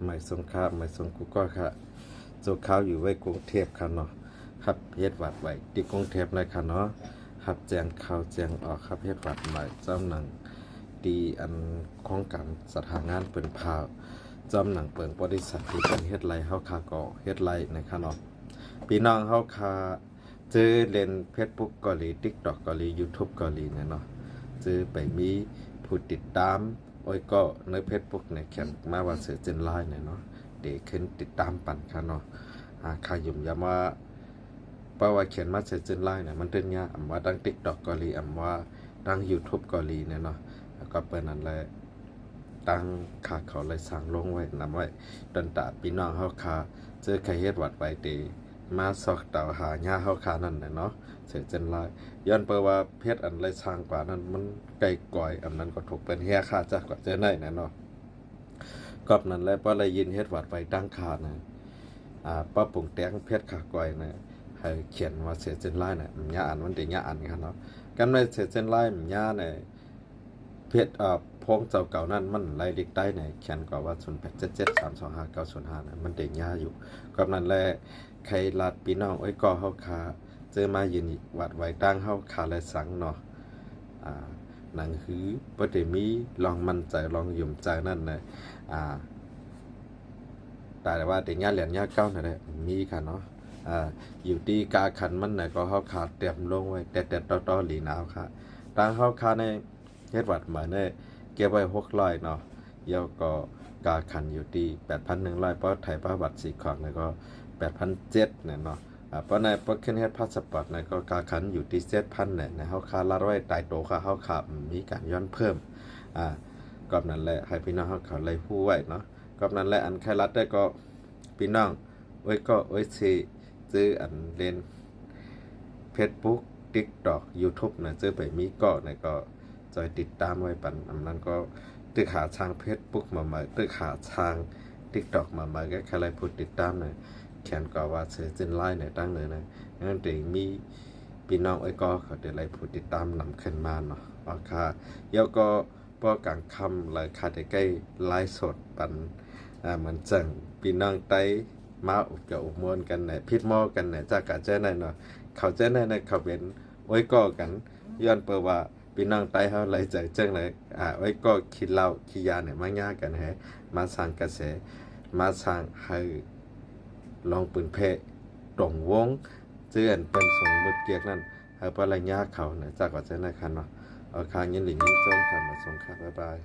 หมายสงข้าหมายสงกูก็ค่ะโจข้าวอยู่ไว้กรุงเทพค่ะเนาะครับเฮ็ดวัดไว้ที่กรุงเทพเลยค่ะเนาะครับแจ้งข่าวแจ้งออกครับเฮ็ดวัดใหม่เจ้าหนังดีอันของการสถานงานเปิ่นพาวจอมหนังเปิ่งบริษัทที่เป็นเฮ็ดไรเฮาคาก็เฮ็ดไรนะคะเนาะพี่น้องเฮาคาเจอเล่น Facebook เกาหลี TikTok เกาหลี YouTube เกาหลีเนี่ยเนาะเจอไปมีผู้ติดตามโอ้ยก็ใน Facebook เนี่ยเขียนมาว่าเสือเจนไลน์เนี่ยเนาะเด็กขึ้นติดตามปั่นค่ะเนาะข่ายุ่มยามว่าเพราะว่าเขียนมาเสือเจนไลน์เนี่ยมันเดินยากว่าดัง TikTok เกาหลีว่าดัง YouTube เกาหลีเนี่ยเนาะแล้วก็เปิ้นนั่นแหละตั้งขาเขาเลยสั่งลงไว้นำไว้ดันตาพี่น้องเฮาคาเจอใครเฮ็ดวัดไว้เตมาสอกเต่าหาญาเฮาคานั่นน่ะเนาะเสือเจนไลน์ย้อนเปว่าเพชรอันไรสร้างกว่านั้นมันไกลก่อยอันนั้นก็ถูกเป็นเฮียค่าจักกว่าเจอได้นะเนาะกอบนั้นแหละเพราะอะไรยินเฮ็ดวัดไว้ตั้งคานะป้าปุ่งแตงเพชรขาก่อยนะให้เขียนว่าเสือเจนไลน์น่ะญาอันมันได้ญาอันกันเนาะกันในเสือเจนไลน์ญาเนี่ยเพชรพงเจ้าเก่านั้นมันไล่เล็กได้เนี่ยเขียนกว่าว่า0877325905นะมันได้ญาอยู่กอบนั้นแหละใครลัดพี่น้องไอ้ก็เฮาคาเจอมายืนวัดไว้ตั้งเฮาคาและสังเนาะหนังหือบ่ได้มีลองมั่นใจลองยุ่มใจนั่นนะแต่ว่าแต่ญาเหรียญญาเก้านั่นแหละมีค่ะเนาะอยู่ที่กาขันมันน่ะก็เฮาขาดเตรียมลงไว้แต่ต่อหลีหนาวค่ะตั้งเฮาคาในเฮ็ดวัดมาเนี่ยเก็บไว้600เนาะเดี๋ยวก็กาขันอยู่ที่ 8,100 เพราะไทยประวัติ4ของแล้วก็8,700เนี่ยเนาะเพราะในพวกขึ้นเฮ็ดพาสปอร์ตในก็กาขันอยู่ที่7,000เนี่ยนะเฮาคาลัดไว้ตายโตค่ะเฮาขามีการย้อนเพิ่มก็นั่นแหละให้พี่น้องเฮาเขาไล่ฮู้ไว้เนาะก็นั่นแหละอันใครรัดได้ก็พี่น้องโอ้ยก็โอ้ยสิซื้ออันเล่น Facebook TikTok YouTube นะซื้อไปมีก็เนี่ยก็จอยติดตามไว้ปันอันนั้นก็ตึกหาทาง Facebook มาใหม่ตึกหาทาง TikTok มาใหม่ก็ใครไล่ผู้ติดตามเนี่ยเขียนก็ว่าเสือเจนไลน์เนี่ยตั้งเลยนะงั้นเดี๋ยวมีพี่น้องไอ้ก็เขาเดี๋ยวไล่ผู้ติดตามนำขึ้นมาเนาะโอเคเดี๋ยวก็ป้อกลางคำเลยค่ะใกล้ไลฟ์สดปันเหมือนจังพี่น้องไต้มาอุบกับอุบมวนกันเนี่ยพิดหม้อกันเนี่ยจากกะเจ้านั่นเนาะเขาเจ้านั่นเนี่ยเขาเป็นไว้ก็กันย้อนเปว่าพี่น้องไต้เขาเลยใจเจ้งเลยไว้ก็คิดเล่าคิดยาเนี่ยมาง่ากันแฮมาสร้างกระแสมาสร้างให้ลองปืนเพะตรงวงเจือนเป็นสงมุดเกียกนั่นให้ปลายญาเขาเนี่ยจากกะเจ้านั่นคันเนาะเอาคางยินหลิงยินจ้องค่ะมาส่งค่ะบ๊ายบาย